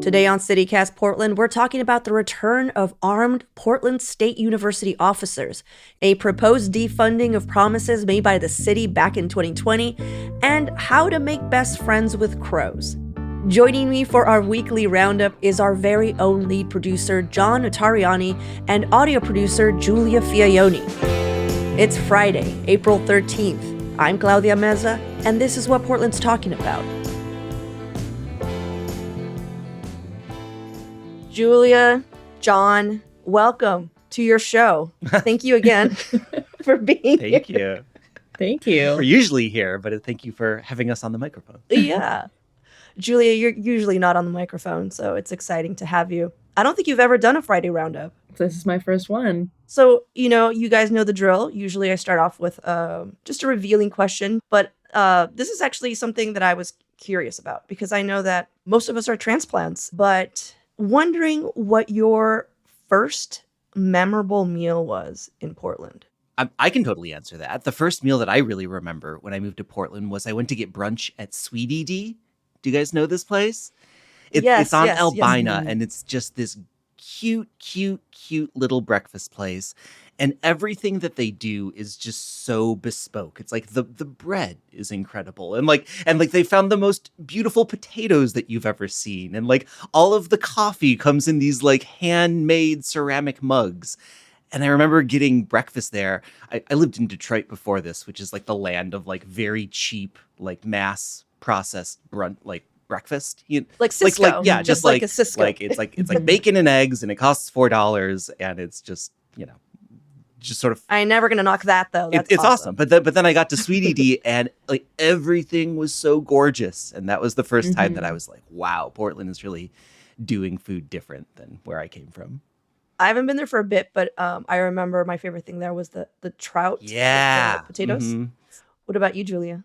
Today on CityCast Portland, we're talking about the return of armed Portland State University officers, a proposed defunding of promises made by the city back in 2020, and how to make best friends with crows. Joining me for our weekly roundup is our very own lead producer, John Notarianni, and audio producer, Giulia Fiaoni. It's Friday, April 13th. I'm Claudia Meza, and this is what Portland's talking about. Giulia, John, welcome to your show. Thank you again for being here. Thank you. Thank you. We're usually here, but thank you for having us on the microphone. Yeah. Julia, you're usually not on the microphone, so it's exciting to have you. I don't think you've ever done a Friday roundup. This is my first one. So, you guys know the drill. Usually I start off with just a revealing question, but this is actually something that I was curious about because I know that most of us are transplants, but wondering what your first memorable meal was in Portland. I can totally answer that. The first meal that I really remember when I moved to Portland was I went to get brunch at Sweetie D. Do you guys know this place? It's on Albina, and it's just this cute little breakfast place. And everything that they do is just so bespoke. It's like the bread is incredible. And they found the most beautiful potatoes that you've ever seen. And like all of the coffee comes in these like handmade ceramic mugs. And I remember getting breakfast there. I lived in Detroit before this, which is like the land of like very cheap, like mass processed breakfast. Like Cisco. Just like a Cisco. It's like bacon and eggs, and it costs $4, and it's just, just sort of. I'm never gonna knock that though. It's awesome. But then I got to Sweetie D, and like everything was so gorgeous, and that was the first time that I was like, wow, Portland is really doing food different than where I came from. I haven't been there for a bit, but I remember my favorite thing there was the trout. Yeah. The potatoes. Mm-hmm. What about you, Giulia?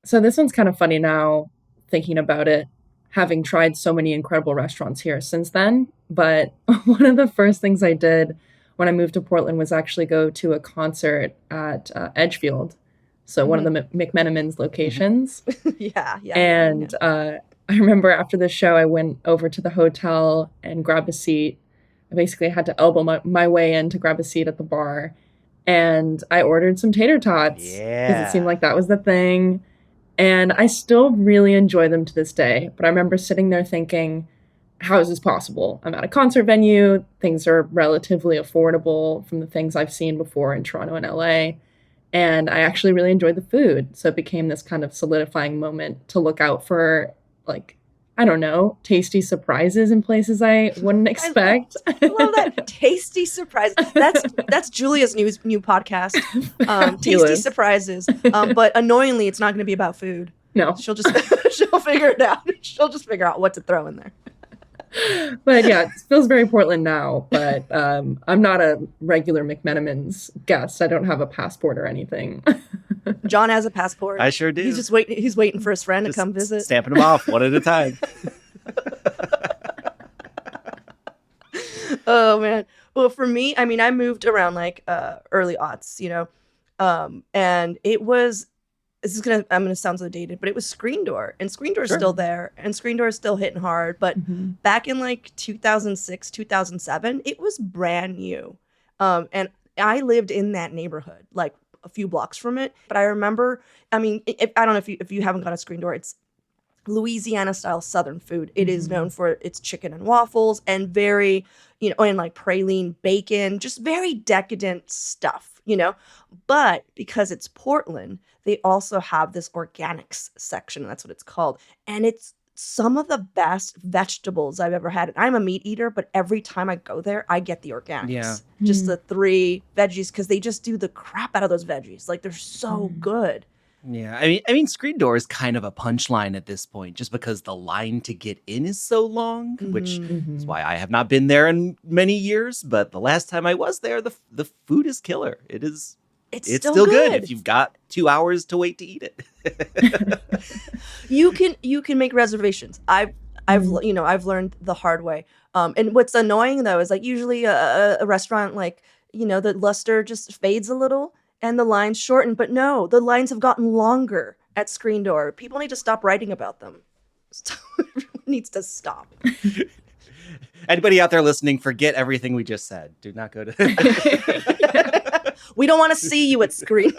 So this one's kind of funny now, thinking about it, having tried so many incredible restaurants here since then. But one of the first things I did when I moved to Portland was actually go to a concert at Edgefield. So one of the McMenamins locations. Yeah. And I remember after the show, I went over to the hotel and grabbed a seat. I basically had to elbow my way in to grab a seat at the bar. And I ordered some tater tots. Yeah. Because it seemed like that was the thing. And I still really enjoy them to this day. But I remember sitting there thinking, how is this possible? I'm at a concert venue. Things are relatively affordable from the things I've seen before in Toronto and LA. And I actually really enjoyed the food. So it became this kind of solidifying moment to look out for, like, I don't know, tasty surprises in places I wouldn't expect. I love that. Tasty surprise. That's Julia's new podcast. Tasty surprises. But annoyingly, it's not going to be about food. No. She'll figure it out. She'll just figure out what to throw in there. But yeah, it feels very Portland now. But I'm not a regular McMenamins guest. I don't have a passport or anything. John has a passport. I sure do. He's just waiting. He's waiting for his friend to come visit. Stamping them off one at a time. Oh man. Well, for me, I mean, I moved around like early aughts, and it was. I'm gonna sound so dated, but it was Screen Door, and Screen Door is still there, and Screen Door is still hitting hard. But back in like 2006, 2007, it was brand new, and I lived in that neighborhood, like a few blocks from it. But I remember, I mean, I don't know if you haven't gone to Screen Door, it's Louisiana style Southern food. It is known for its chicken and waffles and very, and like praline bacon, just very decadent stuff, But because it's Portland, they also have this organics section, and that's what it's called. And it's some of the best vegetables I've ever had. And I'm a meat eater, but every time I go there, I get the organics. Yeah. Just the 3 veggies, because they just do the crap out of those veggies. Like, they're so good. Yeah, I mean, Screen Door is kind of a punchline at this point, just because the line to get in is so long, which is why I have not been there in many years. But the last time I was there, the food is killer. It's still good if you've got 2 hours to wait to eat it. You can make reservations. I've learned the hard way. And what's annoying though is like usually a restaurant, like, the luster just fades a little and the lines shorten, but no, the lines have gotten longer at Screen Door. People need to stop writing about them. Everyone needs to stop. Anybody out there listening, forget everything we just said. Do not go to... We don't want to see you at screen.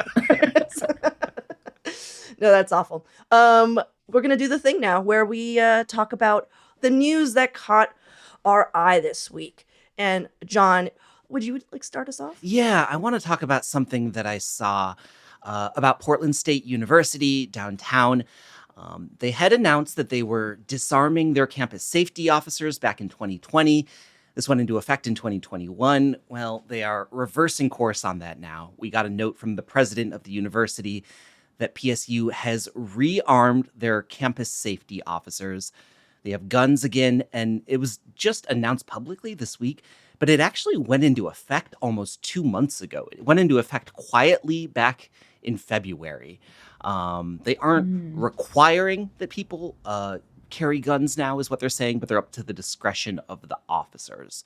No, that's awful. We're going to do the thing now where we talk about the news that caught our eye this week. And John, would you start us off? Yeah, I want to talk about something that I saw about Portland State University downtown. They had announced that they were disarming their campus safety officers back in 2020. This went into effect in 2021. Well, they are reversing course on that now. We got a note from the president of the university that PSU has rearmed their campus safety officers. They have guns again, and it was just announced publicly this week, but it actually went into effect almost 2 months ago. It went into effect quietly back in February. They aren't requiring that people carry guns now, is what they're saying, but they're up to the discretion of the officers.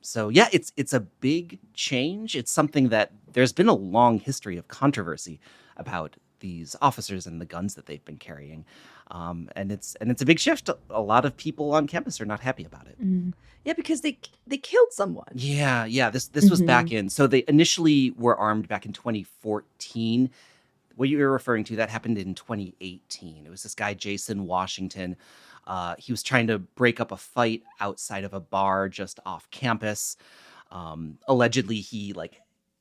So yeah, it's a big change. It's something that there's been a long history of controversy about these officers and the guns that they've been carrying. And it's a big shift. A lot of people on campus are not happy about it. Yeah, because they killed someone. Yeah. This was back in. So they initially were armed back in 2014. What you were referring to, that happened in 2018. It was this guy, Jason Washington. He was trying to break up a fight outside of a bar just off campus. Allegedly,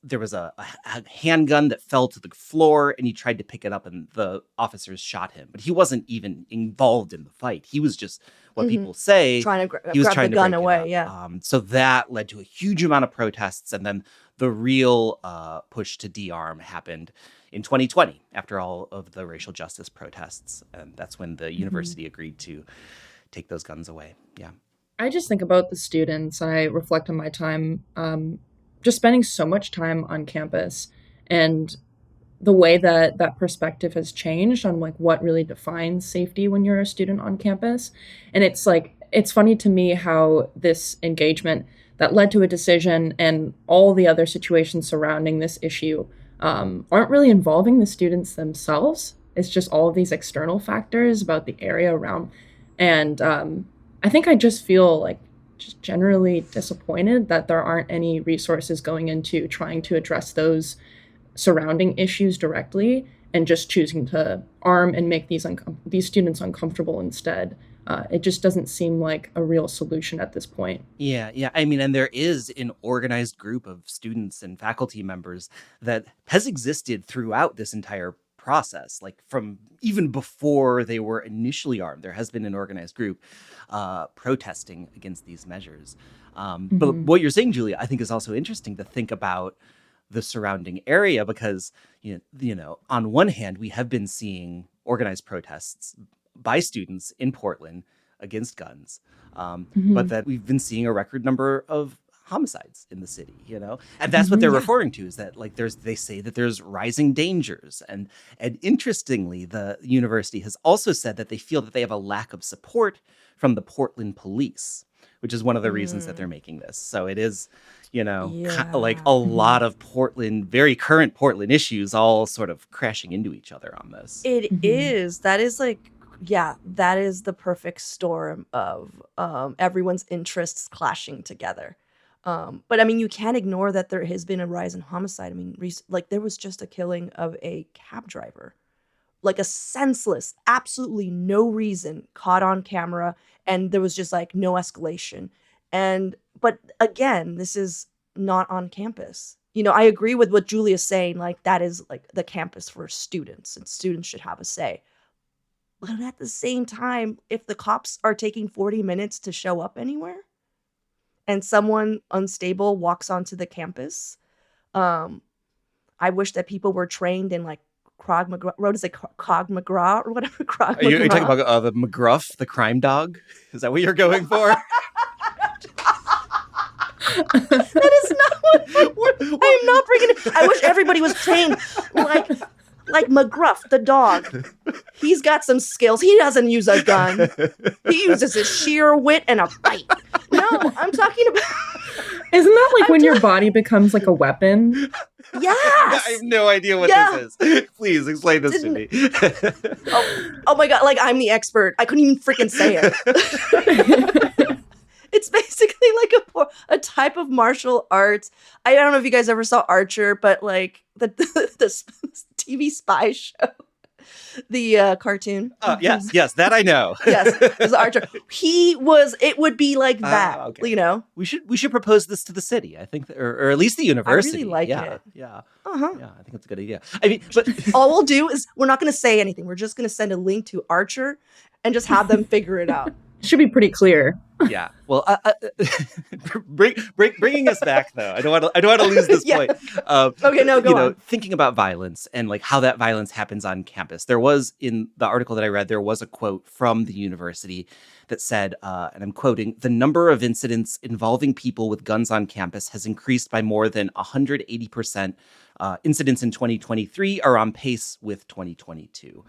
there was a handgun that fell to the floor, and he tried to pick it up, and the officers shot him. But he wasn't even involved in the fight. He was just, what people say, trying to he was grab trying the to gun break away. it up. Yeah. So that led to a huge amount of protests, and then the real push to de-arm happened in 2020 after all of the racial justice protests, and that's when the university agreed to take those guns away. Yeah. I just think about the students. I reflect on my time just spending so much time on campus and the way that that perspective has changed on what really defines safety when you're a student on campus. And it's funny to me how this engagement that led to a decision and all the other situations surrounding this issue aren't really involving the students themselves. It's just all of these external factors about the area around. And I think I just feel just generally disappointed that there aren't any resources going into trying to address those surrounding issues directly, and just choosing to arm and make these students uncomfortable instead. It just doesn't seem like a real solution at this point. Yeah. I mean, and there is an organized group of students and faculty members that has existed throughout this entire process, from even before they were initially armed. There has been an organized group protesting against these measures. But what you're saying, Julia, I think is also interesting to think about the surrounding area, because, on one hand, we have been seeing organized protests by students in Portland against guns, but that we've been seeing a record number of homicides in the city, and that's what they're referring to, is that they say that there's rising dangers. And interestingly, the university has also said that they feel that they have a lack of support from the Portland police, which is one of the reasons that they're making this. So it is, a lot of very current Portland issues all sort of crashing into each other on this. It is. That is that is the perfect storm of everyone's interests clashing together. But I mean, you can't ignore that there has been a rise in homicide. I mean, there was just a killing of a cab driver, a senseless, absolutely no reason, caught on camera, and there was just no escalation. But again, this is not on campus. I agree with what Julia's saying. That is the campus for students, and students should have a say. But at the same time, if the cops are taking 40 minutes to show up anywhere, and someone unstable walks onto the campus, I wish that people were trained in Krav Maga. What is it, Krav Maga or whatever? Krav Maga. Are you talking about the McGruff, the crime dog? Is that what you're going for? That is not what I am not bringing it. I wish everybody was trained like McGruff, the dog. He's got some skills. He doesn't use a gun. He uses his sheer wit and a bite. No, I'm talking about... Isn't that when your body becomes a weapon? Yes! I have no idea what this is. Please explain this to me. Oh my God, I'm the expert. I couldn't even freaking say it. It's basically like a type of martial arts. I don't know if you guys ever saw Archer, but like the TV spy show, the cartoon. Yes, that I know. Yes, it was Archer. It would be like that, okay. you know? We should propose this to the city, I think, or at least the university. I really like it. Yeah. Yeah, I think that's a good idea. I mean, but all we'll do is we're not going to say anything. We're just going to send a link to Archer and just have them figure it out. Should be pretty clear. Yeah. Well, bringing us back though. I don't want to lose this point. Okay, no, go on. Thinking about violence and like how that violence happens on campus. There was, in the article that I read, there was a quote from the university that said, and I'm quoting, "The number of incidents involving people with guns on campus has increased by more than 180%. Incidents in 2023 are on pace with 2022."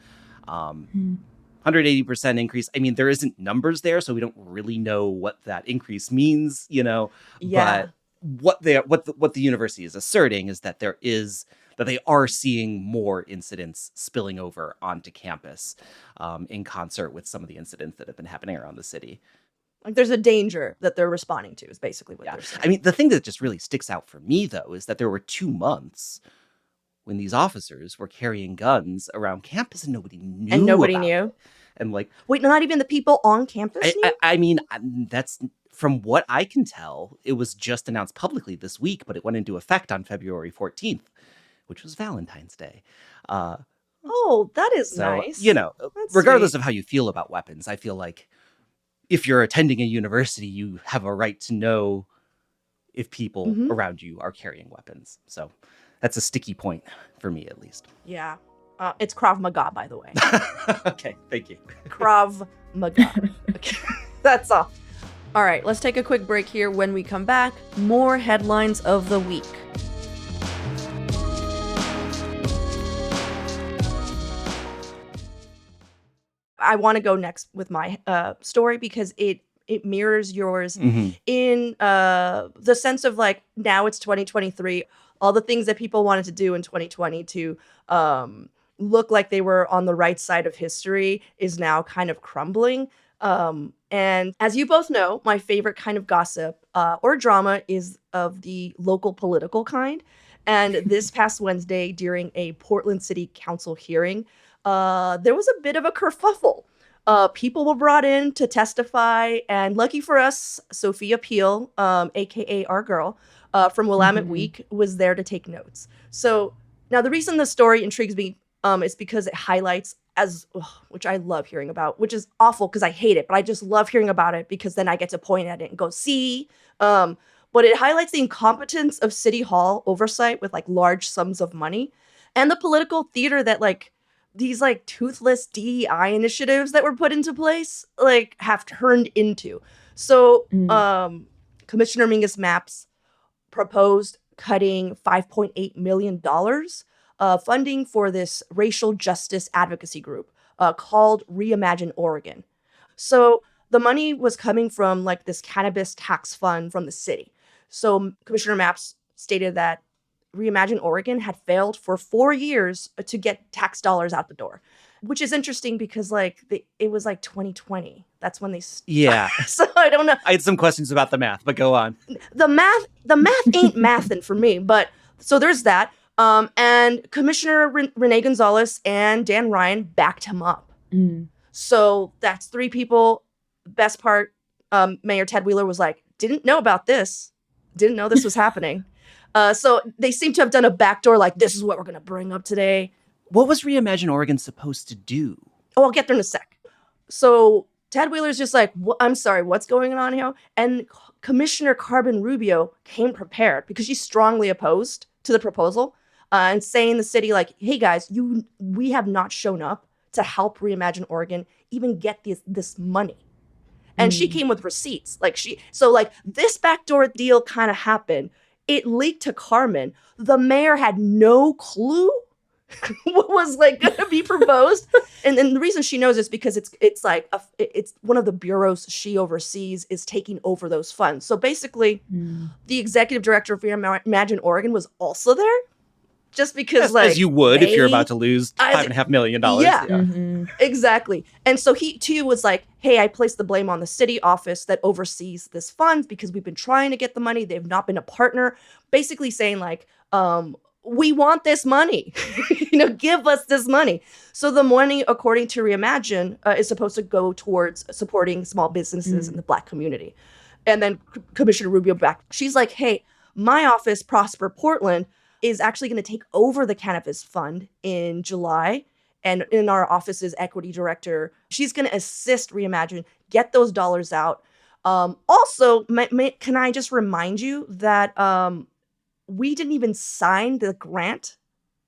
180% increase. I mean, there isn't numbers there, so we don't really know what that increase means, you know. Yeah. But what the university is asserting is that they are seeing more incidents spilling over onto campus, in concert with some of the incidents that have been happening around the city. Like there's a danger that they're responding to is basically what they're saying. I mean, the thing that just really sticks out for me though is that there were 2 months when these officers were carrying guns around campus and nobody knew. And nobody knew. And like, wait, not even the people on campus knew? I mean, that's, from what I can tell, it was just announced publicly this week, but it went into effect on February 14th, which was Valentine's Day. Oh, that is nice. You know, That's regardless sweet. of how you feel about weapons, I feel like if you're attending a university, you have a right to know if people around you are carrying weapons. So that's a sticky point for me, at least. Yeah. It's Krav Maga, by the way. Okay, thank you. Krav Maga. Okay. That's all. All right, let's take a quick break here. When we come back, more headlines of the week. I want to go next with my story because it mirrors yours in the sense of like, now it's 2023. All the things that people wanted to do in 2020 to look like they were on the right side of history is now kind of crumbling. And as you both know, my favorite kind of gossip or drama is of the local political kind. And this past Wednesday, during a Portland City Council hearing, there was a bit of a kerfuffle. People were brought in to testify, and lucky for us, Sophia Peel, aka our girl, from Willamette Week, was there to take notes. So now the reason the story intrigues me is because it highlights, which I love hearing about, which is awful because I hate it, but I just love hearing about it because then I get to point at it and go, see. But it highlights the incompetence of City Hall oversight with like large sums of money and the political theater that like these like toothless DEI initiatives that were put into place like have turned into. So Commissioner Mingus Mapps proposed cutting $5.8 million funding for this racial justice advocacy group called Reimagine Oregon. So the money was coming from like this cannabis tax fund from the city. So Commissioner Mapps stated that Reimagine Oregon had failed for 4 years to get tax dollars out the door, which is interesting because like it was like 2020. That's when they yeah. So I don't know. I had some questions about the math, but go on. The math ain't mathin' for me. But so there's that. And Commissioner Renee Gonzalez and Dan Ryan backed him up. So that's 3 people. Best part, Mayor Ted Wheeler was like, didn't know about this. Didn't know this was happening. So they seem to have done a backdoor, like, this is what we're going to bring up today. What was Reimagine Oregon supposed to do? Oh, I'll get there in a sec. So Ted Wheeler's just like, I'm sorry, what's going on here? And Commissioner Carbon Rubio came prepared because she's strongly opposed to the proposal and saying the city, like, hey, guys, we have not shown up to help Reimagine Oregon even get this money. And she came with receipts. So this backdoor deal kind of happened. It leaked to Carmen. The mayor had no clue what was like going to be proposed. and the reason she knows is because it's one of the bureaus she oversees is taking over those funds. So basically, the executive director of Reimagine Oregon was also there. just because like as you would if you're about to lose $5.5 million. Yeah, exactly. And so he too was like, hey, I placed the blame on the city office that oversees this fund because we've been trying to get the money. They've not been a partner. Basically saying like, we want this money, give us this money. So the money, according to Reimagine, is supposed to go towards supporting small businesses in the Black community. And then Commissioner Rubio back, she's like, hey, my office, Prosper Portland, is actually going to take over the cannabis fund in July. And in our office's equity director, she's going to assist Reimagine, get those dollars out. Also, can I just remind you that we didn't even sign the grant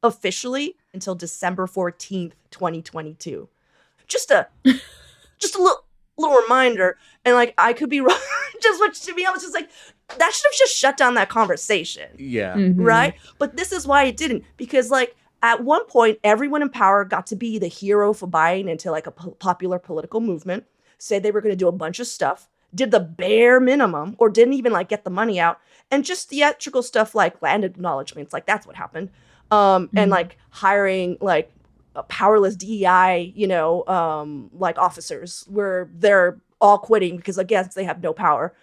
officially until December 14th, 2022. Just a little reminder. And like, I could be wrong. To me, I was just like, that should have just shut down that conversation. Yeah. Right? But this is why it didn't. Because like, at one point, everyone in power got to be the hero for buying into like a popular political movement, said they were going to do a bunch of stuff, did the bare minimum, or didn't even like get the money out, and just theatrical stuff like land acknowledgements, like that's what happened. And like hiring like powerless DEI, like officers where they're all quitting because I guess they have no power.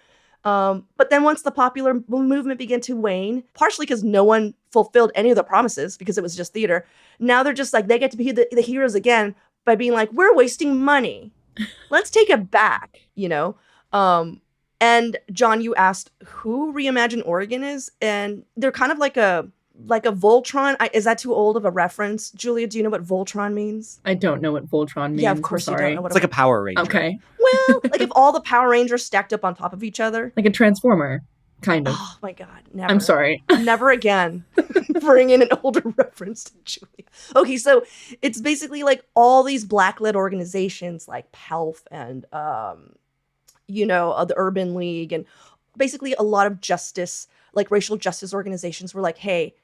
But then once the popular movement began to wane, partially because no one fulfilled any of the promises because it was just theater, now they're just like, they get to be the heroes again by being like, we're wasting money. Let's take it back, And John, you asked who Reimagine Oregon is, and they're kind of like a Voltron. Is that too old of a reference? Julia, do you know what Voltron means? I don't know what Voltron means. Yeah, of course you don't know what it's like a Power Ranger. Okay. Well, like if all the Power Rangers stacked up on top of each other. Like a Transformer, kind of. Oh my God, never. I'm sorry. Never again. Bring in an older reference to Julia. Okay, so it's basically like all these Black-led organizations like PELF and, the Urban League, and basically a lot of justice, like racial justice organizations were like, hey,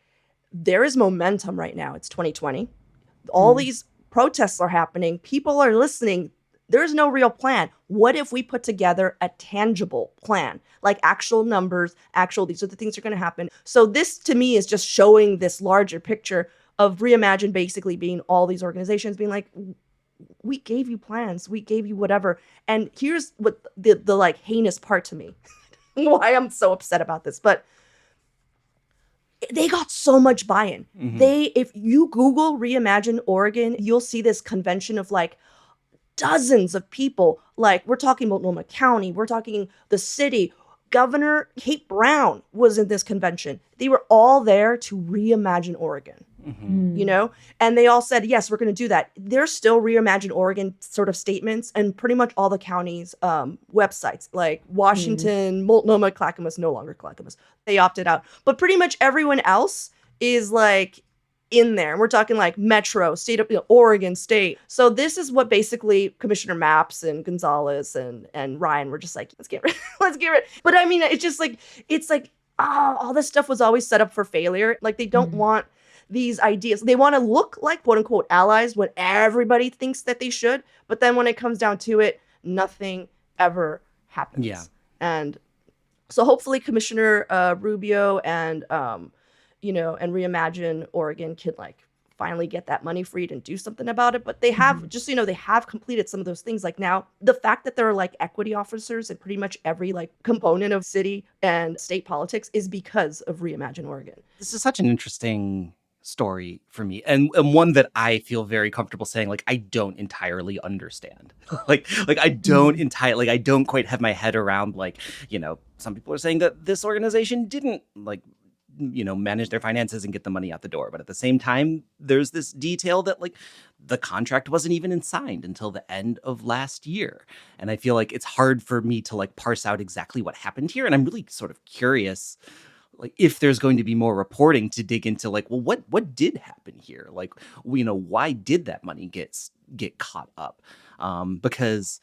there is momentum right now. It's 2020. All these protests are happening. People are listening. There's no real plan. What if we put together a tangible plan, like actual numbers, these are the things that are going to happen. So this to me is just showing this larger picture of Reimagine basically being all these organizations being like, we gave you plans, we gave you whatever. And here's what the like heinous part to me, why I'm so upset about this, but they got so much buy-in. If you Google Reimagine Oregon, you'll see this convention of like dozens of people. Like we're talking Multnomah County, we're talking the city. Governor Kate Brown was in this convention. They were all there to reimagine Oregon, and they all said, yes, we're going to do that. There's still Reimagine Oregon sort of statements, and pretty much all the counties' websites, like Washington, Multnomah, Clackamas, no longer Clackamas. They opted out. But pretty much everyone else is like in there. We're talking like Metro, state of Oregon State. So this is what basically Commissioner Maps and Gonzalez and Ryan were just like, let's get rid. But I mean, it's just like, all this stuff was always set up for failure. Like they don't want these ideas. They want to look like quote unquote allies when everybody thinks that they should. But then when it comes down to it, nothing ever happens. Yeah. And so hopefully Commissioner Rubio and and Reimagine Oregon can like finally get that money freed and do something about it. But they have they have completed some of those things. Like now, the fact that there are like equity officers in pretty much every like component of city and state politics is because of Reimagine Oregon. This is such an interesting story for me, and one that I feel very comfortable saying like I don't entirely understand. like I don't quite have my head around like, some people are saying that this organization didn't like manage their finances and get the money out the door. But at the same time, there's this detail that like the contract wasn't even signed until the end of last year. And I feel like it's hard for me to like parse out exactly what happened here. And I'm really sort of curious, like if there's going to be more reporting to dig into like, well, what did happen here? Like, why did that money get caught up? Because,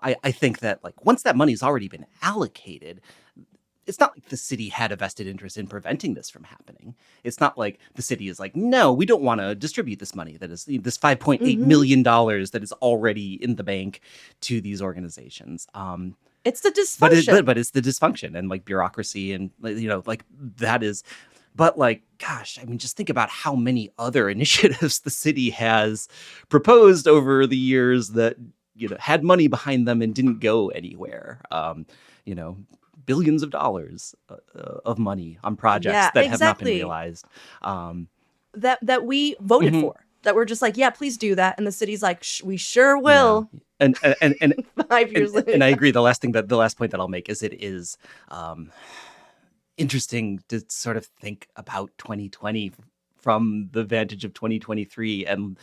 I think that like once that money's already been allocated, it's not like the city had a vested interest in preventing this from happening. It's not like the city is like, no, we don't want to distribute this money that is this $5.8 million that is already in the bank to these organizations. It's the dysfunction. But it's the dysfunction and like bureaucracy and, like that is But like, gosh, I mean, just think about how many other initiatives the city has proposed over the years that, had money behind them and didn't go anywhere. Billions of dollars of money on projects that have not been realized. That we voted for, that we're just like, yeah, please do that. And the city's like, we sure will. Yeah. And 5 years later. And I agree. The last point that I'll make is it is interesting to sort of think about 2020 from the vantage of 2023. And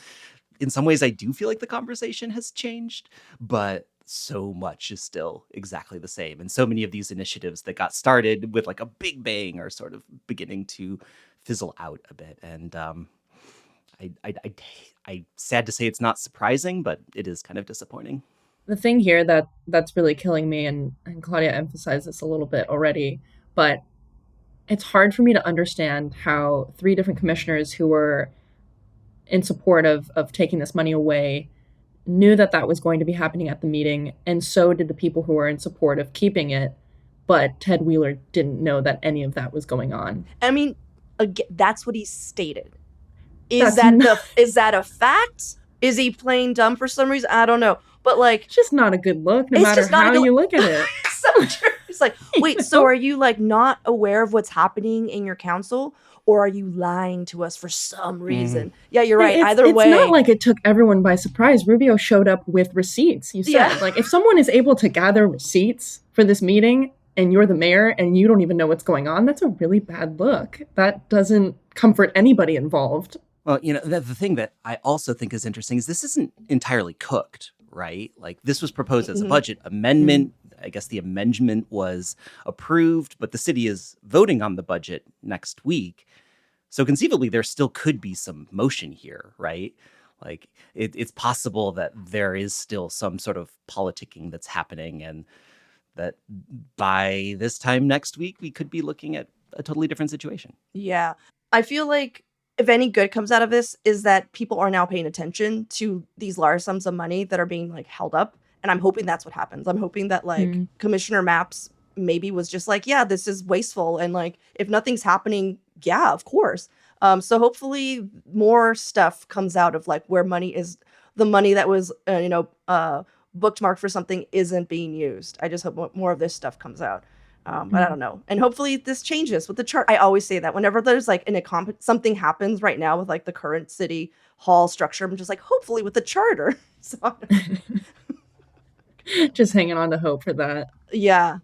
in some ways, I do feel like the conversation has changed, but so much is still exactly the same. And so many of these initiatives that got started with like a big bang are sort of beginning to fizzle out a bit. And I sad to say it's not surprising, but it is kind of disappointing. The thing here that's really killing me, and Claudia emphasized this a little bit already, but it's hard for me to understand how 3 different commissioners who were in support of taking this money away knew that was going to be happening at the meeting, and so did the people who were in support of keeping it, but Ted Wheeler didn't know that any of that was going on. I mean, again, that's what he stated. Is that a fact? Is he playing dumb for some reason? I don't know. But like, it's just not a good look, no matter how you look at it. So true. It's like, wait, so are you like not aware of what's happening in your council? Or are you lying to us for some reason? Yeah, you're right. Either way. It's not like it took everyone by surprise. Rubio showed up with receipts. You said, like, if someone is able to gather receipts for this meeting and you're the mayor and you don't even know what's going on, that's a really bad look. That doesn't comfort anybody involved. Well, the thing that I also think is interesting is this isn't entirely cooked, right? Like, this was proposed as a budget amendment. I guess the amendment was approved, but the city is voting on the budget next week. So conceivably, there still could be some motion here, right? Like, it's possible that there is still some sort of politicking that's happening, and that by this time next week, we could be looking at a totally different situation. Yeah. I feel like if any good comes out of this is that people are now paying attention to these large sums of money that are being like held up. And I'm hoping that's what happens. I'm hoping that like Commissioner Maps maybe was just like, yeah, this is wasteful. And like, if nothing's happening, yeah, of course. So hopefully more stuff comes out of like where money is, the money that was, bookmarked for something isn't being used. I just hope more of this stuff comes out. But I don't know. And hopefully this changes with the chart. I always say that whenever there's like something happens right now with like the current city hall structure, I'm just like, hopefully with the charter. So just hanging on to hope for that. Yeah.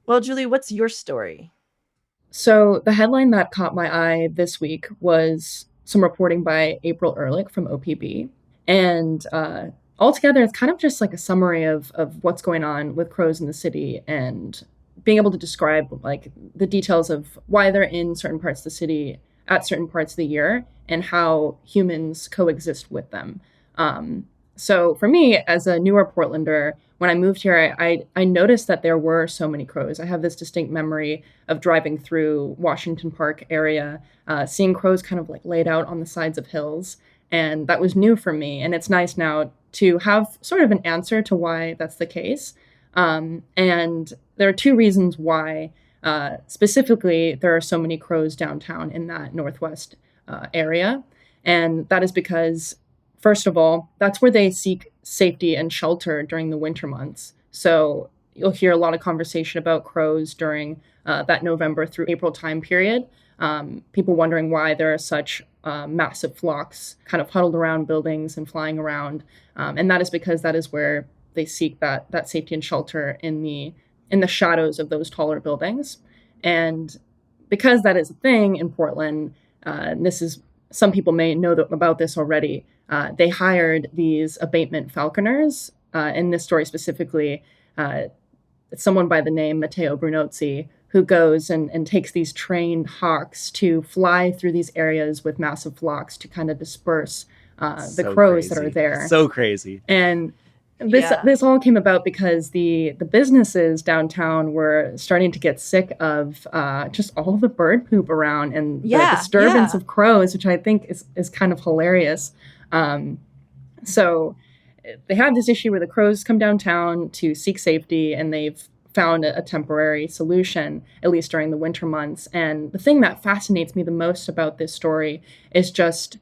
Well, Julie, what's your story? So the headline that caught my eye this week was some reporting by April Ehrlich from OPB. And altogether, it's kind of just like a summary of what's going on with crows in the city and being able to describe like the details of why they're in certain parts of the city at certain parts of the year and how humans coexist with them. So for me, as a newer Portlander, when I moved here, I noticed that there were so many crows. I have this distinct memory of driving through Washington Park area, seeing crows kind of like laid out on the sides of hills. And that was new for me. And it's nice now to have sort of an answer to why that's the case. And there are 2 reasons why specifically there are so many crows downtown in that northwest area. And that is because, first of all, that's where they seek safety and shelter during the winter months. So you'll hear a lot of conversation about crows during that November through April time period. People wondering why there are such massive flocks kind of huddled around buildings and flying around. And that is because that is where they seek that safety and shelter in the shadows of those taller buildings. And because that is a thing in Portland, some people may know about this already. They hired these abatement falconers. In this story specifically, it's someone by the name Matteo Brunozzi, who goes and takes these trained hawks to fly through these areas with massive flocks to kind of disperse the crows that are there. So crazy. And this all came about because the businesses downtown were starting to get sick of just all the bird poop around and the disturbance of crows, which I think is kind of hilarious. So they have this issue where the crows come downtown to seek safety, and they've found a temporary solution, at least during the winter months. And the thing that fascinates me the most about this story is just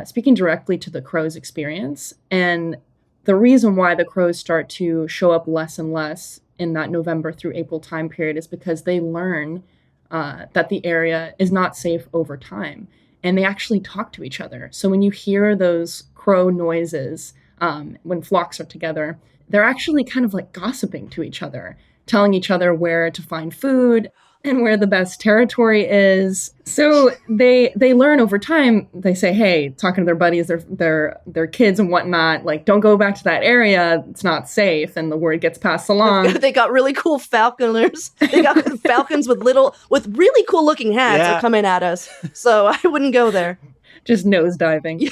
speaking directly to the crows' experience. And the reason why the crows start to show up less and less in that November through April time period is because they learn that the area is not safe over time. And they actually talk to each other. So when you hear those crow noises, when flocks are together, they're actually kind of like gossiping to each other, telling each other where to find food and where the best territory is. So they learn over time. They say, hey, talking to their buddies, their kids and whatnot, like, don't go back to that area. It's not safe. And the word gets passed along. They got really cool falconers. They got falcons with really cool looking hats are coming at us. So I wouldn't go there. Just nosediving.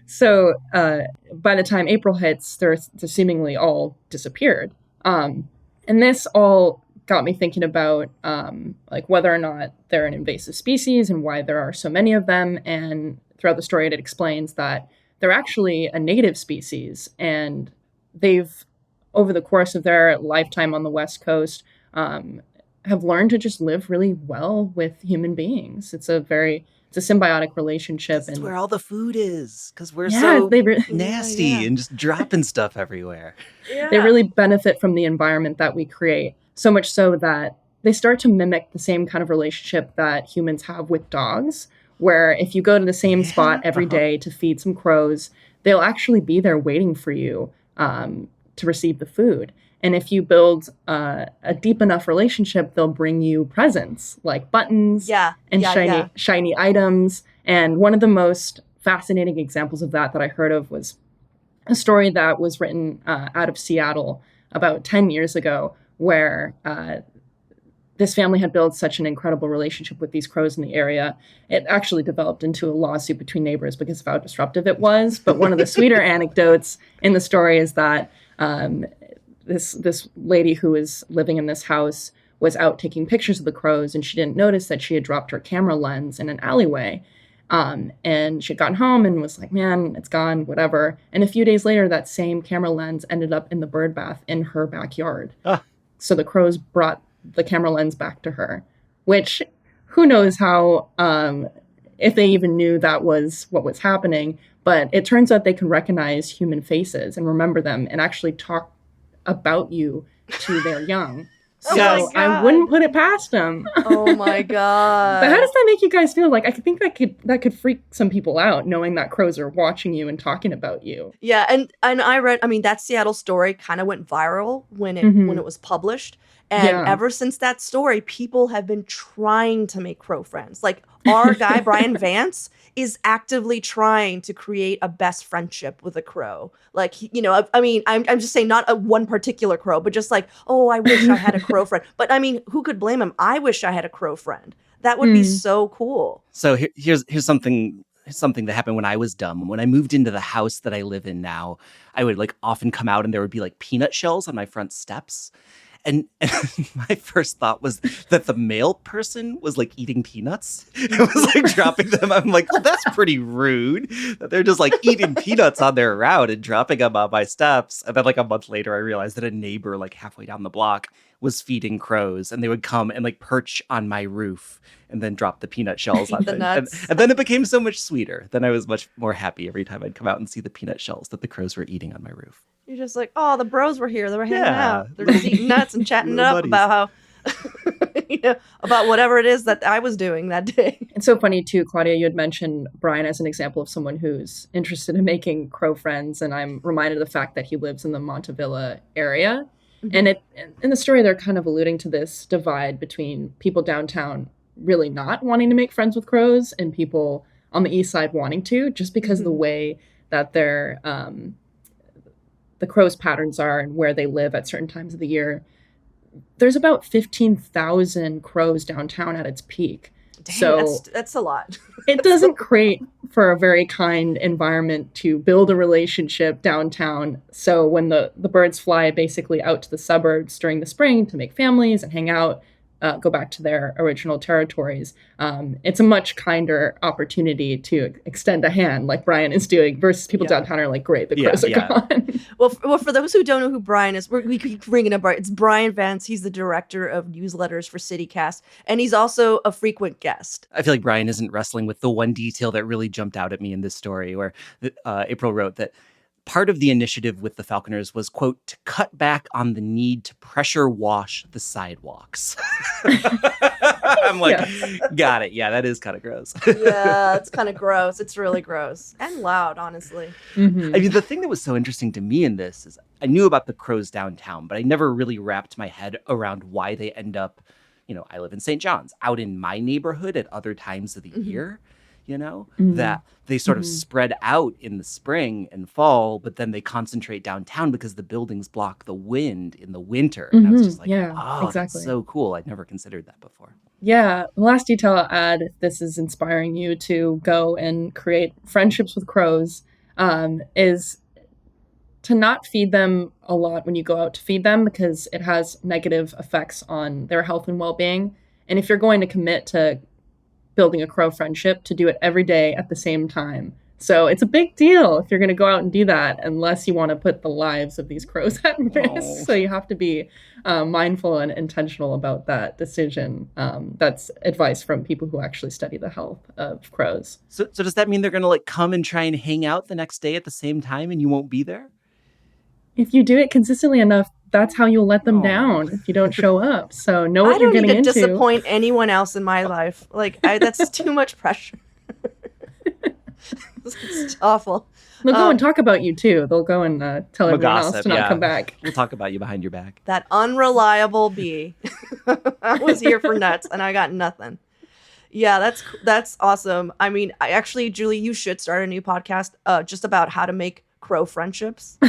So by the time April hits, they're seemingly all disappeared. And this all got me thinking about like whether or not they're an invasive species and why there are so many of them. And throughout the story, it explains that they're actually a native species, and they've, over the course of their lifetime on the West Coast, have learned to just live really well with human beings. It's a symbiotic relationship. That's where all the food is, because we're so nasty and just dropping stuff everywhere. Yeah. They really benefit from the environment that we create, so much so that they start to mimic the same kind of relationship that humans have with dogs, where if you go to the same spot every day to feed some crows, they'll actually be there waiting for you to receive the food. And if you build a deep enough relationship, they'll bring you presents like buttons and shiny items. And one of the most fascinating examples of that I heard of was a story that was written out of Seattle about 10 years ago, where this family had built such an incredible relationship with these crows in the area. It actually developed into a lawsuit between neighbors because of how disruptive it was. But one of the sweeter anecdotes in the story is that this lady who was living in this house was out taking pictures of the crows, and she didn't notice that she had dropped her camera lens in an alleyway. And she had gotten home and was like, man, it's gone, whatever. And a few days later, that same camera lens ended up in the bird bath in her backyard. So the crows brought the camera lens back to her, which who knows how, if they even knew that was what was happening. But it turns out they can recognize human faces and remember them and actually talk about you to their young. So I wouldn't put it past them. Oh my God. But how does that make you guys feel? Like, I think that could freak some people out, knowing that crows are watching you and talking about you. Yeah, and I read, that Seattle story kind of went viral when it was published. And ever since that story, people have been trying to make crow friends. Like, our guy, Brian Vance, is actively trying to create a best friendship with a crow. Like, I'm just saying, not a one particular crow, but just like, oh, I wish I had a crow friend. But who could blame him? I wish I had a crow friend. That would be so cool. So here's something that happened when I was dumb. When I moved into the house that I live in now, I would like often come out and there would be like peanut shells on my front steps. And my first thought was that the male person was like eating peanuts. It was like dropping them. I'm like, oh, that's pretty rude that they're just like eating peanuts on their route and dropping them on my steps. And then like a month later, I realized that a neighbor like halfway down the block was feeding crows, and they would come and like perch on my roof and then drop the peanut shells on them. And then it became so much sweeter. Then I was much more happy every time I'd come out and see the peanut shells that the crows were eating on my roof. You're just like, oh, the bros were here. They were hanging out. They're just eating nuts and chatting it up buddies. About how, about whatever it is that I was doing that day. It's so funny too, Claudia, you had mentioned Brian as an example of someone who's interested in making crow friends. And I'm reminded of the fact that he lives in the Montevilla area. Mm-hmm. And in the story, they're kind of alluding to this divide between people downtown really not wanting to make friends with crows and people on the east side wanting to, just because of the way that their the crows' patterns are and where they live at certain times of the year. There's about 15,000 crows downtown at its peak. Dang, so that's a lot. It doesn't create for a very kind environment to build a relationship downtown. So when the birds fly basically out to the suburbs during the spring to make families and hang out, go back to their original territories. It's a much kinder opportunity to extend a hand like Brian is doing versus people downtown are like, great, the crows are gone. Well, for those who don't know who Brian is, we keep bringing up Brian. It's Brian Vance. He's the director of newsletters for CityCast, and he's also a frequent guest. I feel like Brian isn't wrestling with the one detail that really jumped out at me in this story, where April wrote that part of the initiative with the Falconers was, quote, to cut back on the need to pressure wash the sidewalks. I'm like, got it. Yeah, that is kind of gross. Yeah, it's kind of gross. It's really gross and loud, honestly. Mm-hmm. I mean, the thing that was so interesting to me in this is I knew about the crows downtown, but I never really wrapped my head around why they end up, I live in St. John's, out in my neighborhood at other times of the year. That they sort of spread out in the spring and fall, but then they concentrate downtown because the buildings block the wind in the winter. And I was just like, exactly. That's so cool. I'd never considered that before. Yeah. The last detail I'll add, if this is inspiring you to go and create friendships with crows, is to not feed them a lot when you go out to feed them, because it has negative effects on their health and well-being. And if you're going to commit to building a crow friendship, to do it every day at the same time. So it's a big deal if you're going to go out and do that, unless you want to put the lives of these crows at risk. So you have to be mindful and intentional about that decision. That's advice from people who actually study the health of crows. So does that mean they're going to come and try and hang out the next day at the same time and you won't be there? If you do it consistently enough, that's how you'll let them down if you don't show up. So know what you're getting into. I don't need to disappoint anyone else in my life. That's too much pressure. It's awful. They'll go and talk about you too. They'll go and tell everyone else to not come back. We'll talk about you behind your back. That unreliable bee. I was here for nuts and I got nothing. Yeah, that's awesome. I mean, Julie, you should start a new podcast just about how to make crow friendships.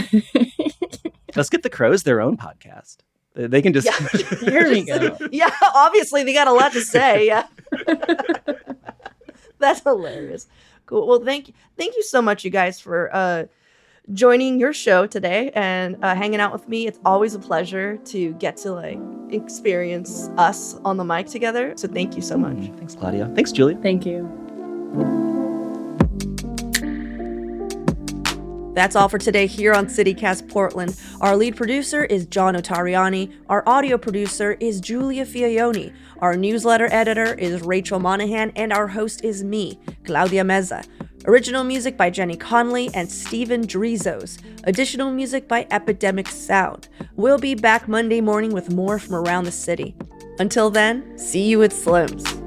Let's get the crows their own podcast. They can just... Yeah. Here we go. Yeah, obviously they got a lot to say. Yeah. That's hilarious. Cool. Well, thank you so much, you guys, for joining your show today and hanging out with me. It's always a pleasure to get to experience us on the mic together. So thank you so much. Thanks, Claudia. Thanks, Julia. Thank you. That's all for today here on CityCast Portland. Our lead producer is John Notarianni. Our audio producer is Giulia Fiaoni. Our newsletter editor is Rachel Monahan. And our host is me, Claudia Meza. Original music by Jenny Conley and Steven Drizos. Additional music by Epidemic Sound. We'll be back Monday morning with more from around the city. Until then, see you at Slim's.